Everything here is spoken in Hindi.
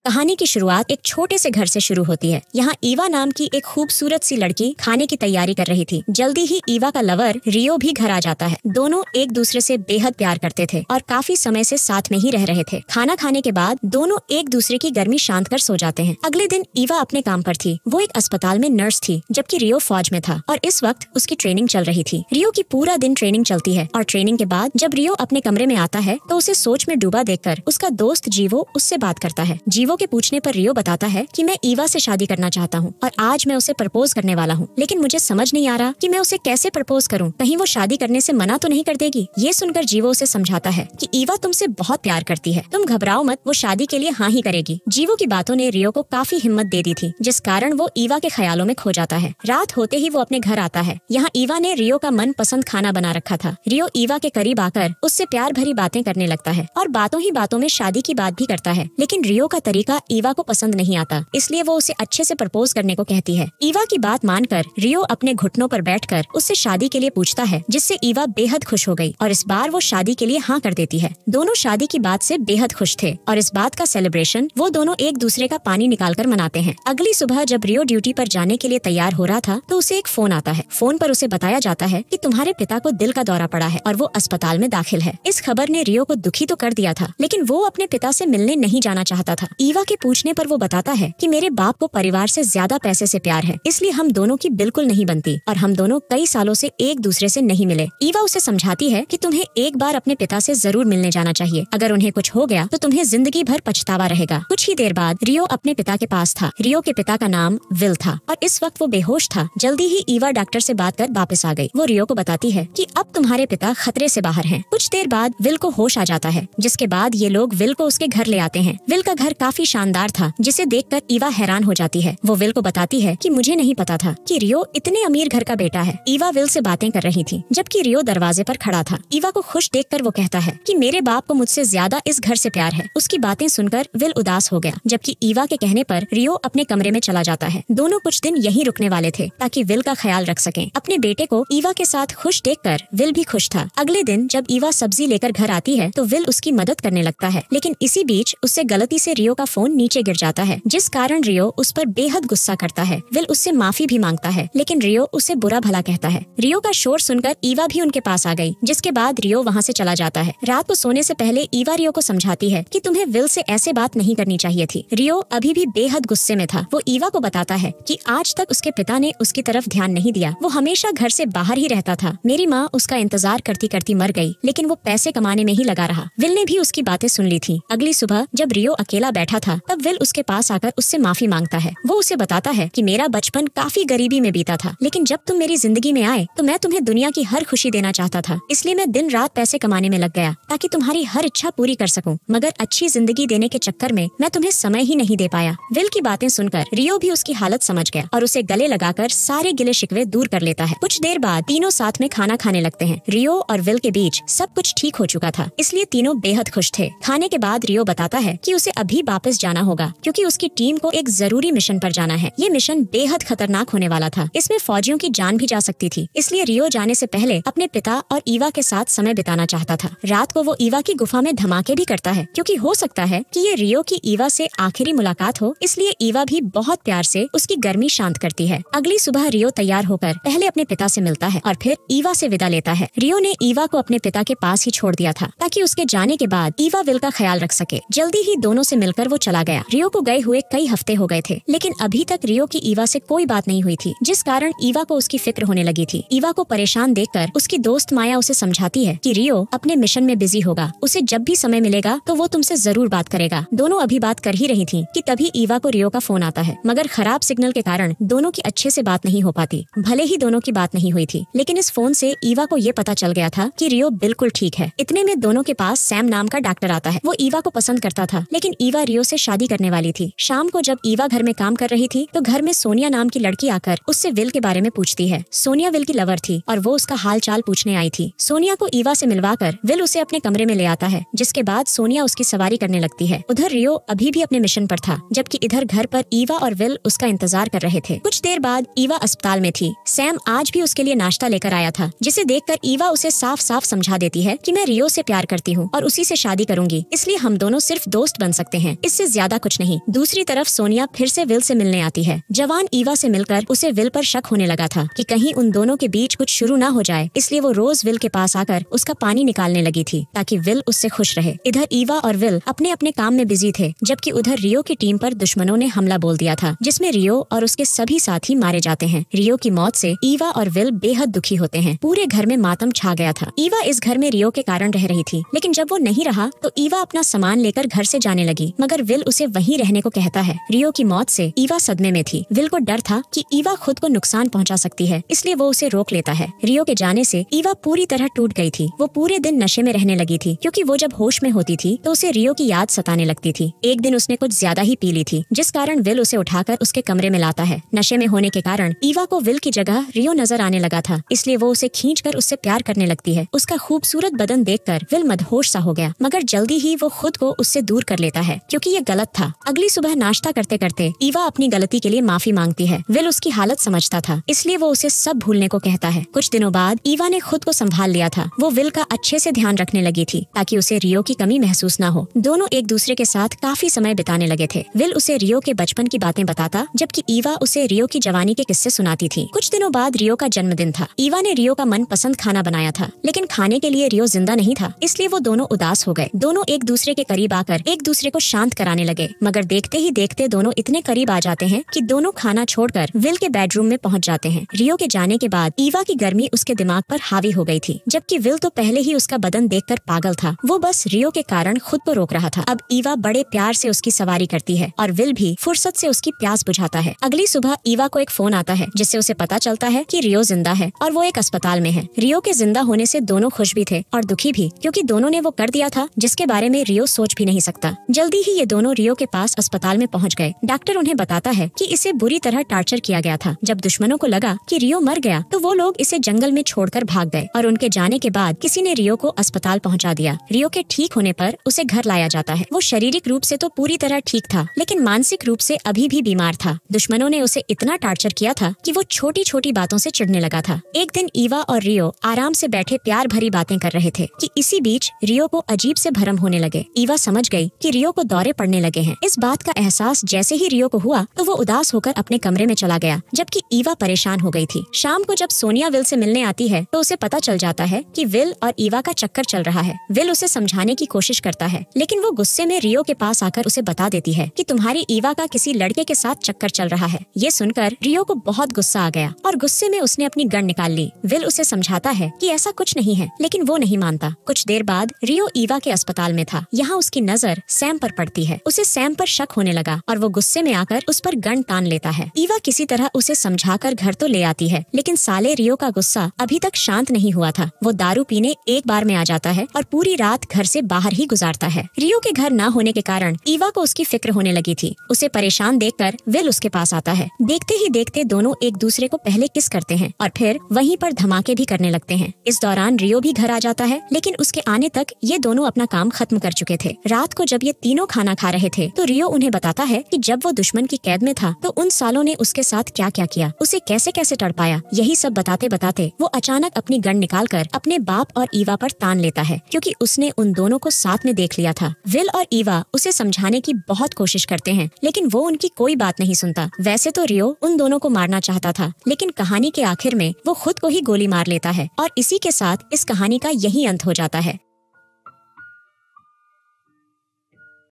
कहानी की शुरुआत एक छोटे से घर से शुरू होती है। यहाँ ईवा नाम की एक खूबसूरत सी लड़की खाने की तैयारी कर रही थी। जल्दी ही ईवा का लवर रियो भी घर आ जाता है। दोनों एक दूसरे से बेहद प्यार करते थे और काफी समय से साथ में ही रह रहे थे। खाना खाने के बाद दोनों एक दूसरे की गर्मी शांत कर सो जाते हैं। अगले दिन ईवा अपने काम पर थी। वो एक अस्पताल में नर्स थी, जबकि रियो फौज में था और इस वक्त उसकी ट्रेनिंग चल रही थी। रियो की पूरा दिन ट्रेनिंग चलती है और ट्रेनिंग के बाद जब रियो अपने कमरे में आता है तो उसे सोच में डूबा देखकर उसका दोस्त जीवो उससे बात करता है। जीवो के पूछने पर रियो बताता है कि मैं ईवा से शादी करना चाहता हूँ और आज मैं उसे प्रपोज करने वाला हूँ, लेकिन मुझे समझ नहीं आ रहा कि मैं उसे कैसे प्रपोज करूँ। कहीं वो शादी करने से मना तो नहीं कर देगी। ये सुनकर जीवो उसे समझाता है कि ईवा तुमसे बहुत प्यार करती है, तुम घबराओ मत, वो शादी के लिए हाँ ही करेगी। जीवो की बातों ने रियो को काफी हिम्मत दे दी थी, जिस कारण वो ईवा के ख्यालों में खो जाता है। रात होते ही वो अपने घर आता है। यहाँ ईवा ने रियो का मन पसंद खाना बना रखा था। रियो ईवा के करीब आकर उससे प्यार भरी बातें करने लगता है और बातों ही बातों में शादी की बात भी करता है, लेकिन रियो का तरीका ईवा को पसंद नहीं आता, इसलिए वो उसे अच्छे से प्रपोज करने को कहती है। ईवा की बात मानकर रियो अपने घुटनों पर बैठकर उससे शादी के लिए पूछता है, जिससे ईवा बेहद खुश हो गई और इस बार वो शादी के लिए हाँ कर देती है। दोनों शादी की बात से बेहद खुश थे और इस बात का सेलिब्रेशन वो दोनों एक दूसरे का पानी निकालकर मनाते हैं। अगली सुबह जब रियो ड्यूटी पर जाने के लिए तैयार हो रहा था तो उसे एक फोन आता है। फोन पर उसे बताया जाता है कि तुम्हारे पिता को दिल का दौरा पड़ा है और वो अस्पताल में दाखिल है। इस खबर ने रियो को दुखी तो कर दिया था, लेकिन वो अपने पिता से मिलने नहीं जाना चाहता था। ईवा के पूछने पर वो बताता है कि मेरे बाप को परिवार से ज्यादा पैसे से प्यार है, इसलिए हम दोनों की बिल्कुल नहीं बनती और हम दोनों कई सालों से एक दूसरे से नहीं मिले। ईवा उसे समझाती है कि तुम्हें एक बार अपने पिता से जरूर मिलने जाना चाहिए। अगर उन्हें कुछ हो गया तो तुम्हें जिंदगी भर पछतावा रहेगा। कुछ ही देर बाद रियो अपने पिता के पास था। रियो के पिता का नाम विल था और इस वक्त वो बेहोश था। जल्दी ही ईवा डॉक्टर से बात कर वापस आ गई। वो रियो को बताती है कि अब तुम्हारे पिता खतरे से बाहर हैं। कुछ देर बाद विल को होश आ जाता है, जिसके बाद ये लोग विल को उसके घर ले आते हैं। विल का घर काफी शानदार था, जिसे देखकर ईवा हैरान हो जाती है। वो विल को बताती है कि मुझे नहीं पता था कि रियो इतने अमीर घर का बेटा है। ईवा विल से बातें कर रही थी, जबकि रियो दरवाजे पर खड़ा था। ईवा को खुश देखकर वो कहता है कि मेरे बाप को मुझसे ज्यादा इस घर से प्यार है। उसकी बातें सुनकर विल उदास हो गया, जबकि ईवा के कहने पर रियो अपने कमरे में चला जाता है। दोनों कुछ दिन यहीं रुकने वाले थे ताकि विल का ख्याल रख सकें। अपने बेटे को ईवा के साथ खुश देखकर विल भी खुश था। अगले दिन जब ईवा सब्जी लेकर घर आती है तो विल उसकी मदद करने लगता है, लेकिन इसी बीच उससे गलती से रियो का फोन नीचे गिर जाता है, जिस कारण रियो उस पर बेहद गुस्सा करता है। विल उससे माफी भी मांगता है, लेकिन रियो उसे बुरा भला कहता है। रियो का शोर सुनकर ईवा भी उनके पास आ गई, जिसके बाद रियो वहाँ से चला जाता है। रात को सोने से पहले ईवा रियो को समझाती है कि तुम्हें विल से ऐसे बात नहीं करनी चाहिए थी। रियो अभी भी बेहद गुस्से में था। वो ईवा को बताता है कि आज तक उसके पिता ने उसकी तरफ ध्यान नहीं दिया। वो हमेशा घर से बाहर ही रहता था। मेरी माँ उसका इंतजार करती करती मर गई, लेकिन वो पैसे कमाने में ही लगा रहा। विल ने भी उसकी बातें सुन ली थी। अगली सुबह जब रियो अकेला बैठा था तब विल उसके पास आकर उससे माफी मांगता है। वो उसे बताता है कि मेरा बचपन काफी गरीबी में बीता था, लेकिन जब तुम मेरी जिंदगी में आए तो मैं तुम्हें दुनिया की हर खुशी देना चाहता था, इसलिए मैं दिन रात पैसे कमाने में लग गया ताकि तुम्हारी हर इच्छा पूरी कर सकूं। मगर अच्छी जिंदगी देने के चक्कर में मैं तुम्हें समय ही नहीं दे पाया। विल की बातें सुनकर रियो भी उसकी हालत समझ गया और उसे गले लगाकर सारे गिले शिकवे दूर कर लेता है। कुछ देर बाद तीनों साथ में खाना खाने लगते हैं। रियो और विल के बीच सब कुछ ठीक हो चुका था, इसलिए तीनों बेहद खुश थे। खाने के बाद रियो बताता है कि उसे अभी वापस जाना होगा, क्योंकि उसकी टीम को एक जरूरी मिशन पर जाना है। ये मिशन बेहद खतरनाक होने वाला था। इसमें फौजियों की जान भी जा सकती थी, इसलिए रियो जाने से पहले अपने पिता और ईवा के साथ समय बिताना चाहता था। रात को वो ईवा की गुफा में धमाके भी करता है, क्योंकि हो सकता है कि ये रियो की ईवा से आखिरी मुलाकात हो, इसलिए ईवा भी बहुत प्यार से उसकी गर्मी शांत करती है। अगली सुबह रियो तैयार होकर पहले अपने पिता से मिलता है और फिर ईवा से विदा लेता है। रियो ने ईवा को अपने पिता के पास ही छोड़ दिया था ताकि उसके जाने के बाद ईवा विल का ख्याल रख सके। जल्दी ही दोनों से मिलकर वो चला गया। रियो को गए हुए कई हफ्ते हो गए थे, लेकिन अभी तक रियो की ईवा से कोई बात नहीं हुई थी, जिस कारण ईवा को उसकी फिक्र होने लगी थी। ईवा को परेशान देखकर उसकी दोस्त माया उसे समझाती है कि रियो अपने मिशन में बिजी होगा, उसे जब भी समय मिलेगा तो वो तुमसे जरूर बात करेगा। दोनों अभी बात कर ही रही थी कि तभी ईवा को रियो का फोन आता है, मगर खराब सिग्नल के कारण दोनों की अच्छे से बात नहीं हो पाती। भले ही दोनों की बात नहीं हुई थी, लेकिन इस फोन से ईवा को ये पता चल गया था कि रियो बिल्कुल ठीक है। इतने में दोनों के पास सैम नाम का डॉक्टर आता है। वो ईवा को पसंद करता था, लेकिन ईवा रियो से शादी करने वाली थी। शाम को जब ईवा घर में काम कर रही थी तो घर में सोनिया नाम की लड़की आकर उससे विल के बारे में पूछती है। सोनिया विल की लवर थी और वो उसका हाल चाल पूछने आई थी। सोनिया को ईवा से मिलवाकर विल उसे अपने कमरे में ले आता है, जिसके बाद सोनिया उसकी सवारी करने लगती है। उधर रियो अभी भी अपने मिशन पर था, जबकि इधर घर पर ईवा और विल उसका इंतजार कर रहे थे। कुछ देर बाद ईवा अस्पताल में थी। सैम आज भी उसके लिए नाश्ता लेकर आया था, जिसे देखकर ईवा उसे साफ साफ समझा देती है कि मैं रियो से प्यार करती हूँ और उसी से शादी करूंगी, इसलिए हम दोनों सिर्फ दोस्त बन सकते हैं। इस इससे ज्यादा कुछ नहीं। दूसरी तरफ सोनिया फिर से विल से मिलने आती है। जवान ईवा से मिलकर उसे विल पर शक होने लगा था कि कहीं उन दोनों के बीच कुछ शुरू ना हो जाए, इसलिए वो रोज विल के पास आकर उसका पानी निकालने लगी थी ताकि विल उससे खुश रहे। इधर ईवा और विल अपने अपने काम में बिजी थे, जबकि उधर रियो की टीम पर दुश्मनों ने हमला बोल दिया था, जिसमें रियो और उसके सभी साथी मारे जाते हैं। रियो की मौत से ईवा और विल बेहद दुखी होते हैं। पूरे घर में मातम छा गया था। ईवा इस घर में रियो के कारण रह रही थी, लेकिन जब वो नहीं रहा तो ईवा अपना सामान लेकर घर से जाने लगी, मगर विल उसे वहीं रहने को कहता है। रियो की मौत से ईवा सदमे में थी। विल को डर था कि ईवा खुद को नुकसान पहुंचा सकती है, इसलिए वो उसे रोक लेता है। रियो के जाने से ईवा पूरी तरह टूट गई थी। वो पूरे दिन नशे में रहने लगी थी, क्योंकि वो जब होश में होती थी तो उसे रियो की याद सताने लगती थी। एक दिन उसने कुछ ज्यादा ही पी ली थी, जिस कारण विल उसे उठाकर उसके कमरे में लाता है। नशे में होने के कारण ईवा को विल की जगह रियो नजर आने लगा था, इसलिए वो उसे खींचकर उससे प्यार करने लगती है। उसका खूबसूरत बदन देखकर विल मदहोश सा हो गया, मगर जल्दी ही वो खुद को उससे दूर कर लेता है, क्योंकि ये गलत था। अगली सुबह नाश्ता करते करते ईवा अपनी गलती के लिए माफी मांगती है। विल उसकी हालत समझता था, इसलिए वो उसे सब भूलने को कहता है। कुछ दिनों बाद ईवा ने खुद को संभाल लिया था। वो विल का अच्छे से ध्यान रखने लगी थी ताकि उसे रियो की कमी महसूस न हो। दोनों एक दूसरे के साथ काफी समय बिताने लगे थे। विल उसे रियो के बचपन की बातें बताता, जबकि ईवा उसे रियो की जवानी के किस्से सुनाती थी। कुछ दिनों बाद रियो का जन्मदिन था। ईवा ने रियो का मनपसंद खाना बनाया था, लेकिन खाने के लिए रियो जिंदा नहीं था, इसलिए वो दोनों उदास हो गए। दोनों एक दूसरे के करीब आकर एक दूसरे को शांत कराने लगे, मगर देखते ही देखते दोनों इतने करीब आ जाते हैं कि दोनों खाना छोड़कर विल के बेडरूम में पहुंच जाते हैं। रियो के जाने के बाद ईवा की गर्मी उसके दिमाग पर हावी हो गई थी, जबकि विल तो पहले ही उसका बदन देखकर पागल था। वो बस रियो के कारण खुद को रोक रहा था। अब ईवा बड़े प्यार से उसकी सवारी करती है और विल भी फुर्सत से उसकी प्यास बुझाता है। अगली सुबह ईवा को एक फोन आता है, जिससे उसे पता चलता है कि रियो जिंदा है और वो एक अस्पताल में है। रियो के जिंदा होने से दोनों खुश भी थे और दुखी भी, क्योंकि दोनों ने वो कर दिया था जिसके बारे में रियो सोच भी नहीं सकता। जल्दी ही ये दोनों रियो के पास अस्पताल में पहुंच गए। डॉक्टर उन्हें बताता है कि इसे बुरी तरह टॉर्चर किया गया था। जब दुश्मनों को लगा कि रियो मर गया तो वो लोग इसे जंगल में छोड़कर भाग गए और उनके जाने के बाद किसी ने रियो को अस्पताल पहुंचा दिया। रियो के ठीक होने पर उसे घर लाया जाता है। वो शारीरिक रूप से तो पूरी तरह ठीक था, लेकिन मानसिक रूप से अभी भी बीमार था। दुश्मनों ने उसे इतना टॉर्चर किया था कि वो छोटी छोटी बातों से चिढ़ने लगा था। एक दिन ईवा और रियो आराम से बैठे प्यार भरी बातें कर रहे थे कि इसी बीच रियो को अजीब से भरम होने लगे। ईवा समझ गई कि रियो को दौरे पड़ने लगे हैं। इस बात का एहसास जैसे ही रियो को हुआ तो वो उदास होकर अपने कमरे में चला गया, जबकि ईवा परेशान हो गई थी। शाम को जब सोनिया विल से मिलने आती है तो उसे पता चल जाता है कि विल और ईवा का चक्कर चल रहा है। विल उसे समझाने की कोशिश करता है, लेकिन वो गुस्से में रियो के पास आकर उसे बता देती है कि तुम्हारी ईवा का किसी लड़के के साथ चक्कर चल रहा है। ये सुनकर रियो को बहुत गुस्सा आ गया और गुस्से में उसने अपनी गन निकाल ली। विल उसे समझाता है कि ऐसा कुछ नहीं है, लेकिन वो नहीं मानता। कुछ देर बाद रियो ईवा के अस्पताल में था। यहाँ उसकी नजर सैम पर पड़ती है। उसे सैम पर शक होने लगा और वो गुस्से में आकर उस पर गन तान लेता है। ईवा किसी तरह उसे समझाकर घर तो ले आती है, लेकिन साले रियो का गुस्सा अभी तक शांत नहीं हुआ था। वो दारू पीने एक बार में आ जाता है और पूरी रात घर से बाहर ही गुजारता है। रियो के घर न होने के कारण ईवा को उसकी फिक्र होने लगी थी। उसे परेशान देखकर विल उसके पास आता है। देखते ही देखते दोनों एक दूसरे को पहले किस करते हैं और फिर वहीं पर धमाके भी करने लगते हैं। इस दौरान रियो भी घर आ जाता है, लेकिन उसके आने तक ये दोनों अपना काम खत्म कर चुके थे। रात को जब ये तीनों खाना खा रहे थे तो रियो उन्हें बताता है कि जब वो दुश्मन की कैद में था तो उन सालों ने उसके साथ क्या क्या किया, उसे कैसे कैसे तड़पाया। यही सब बताते बताते वो अचानक अपनी गन निकालकर अपने बाप और ईवा पर तान लेता है, क्योंकि उसने उन दोनों को साथ में देख लिया था। विल और ईवा उसे समझाने की बहुत कोशिश करते हैं, लेकिन वो उनकी कोई बात नहीं सुनता। वैसे तो रियो उन दोनों को मारना चाहता था, लेकिन कहानी के आखिर में वो खुद को ही गोली मार लेता है और इसी के साथ इस कहानी का यही अंत हो जाता है।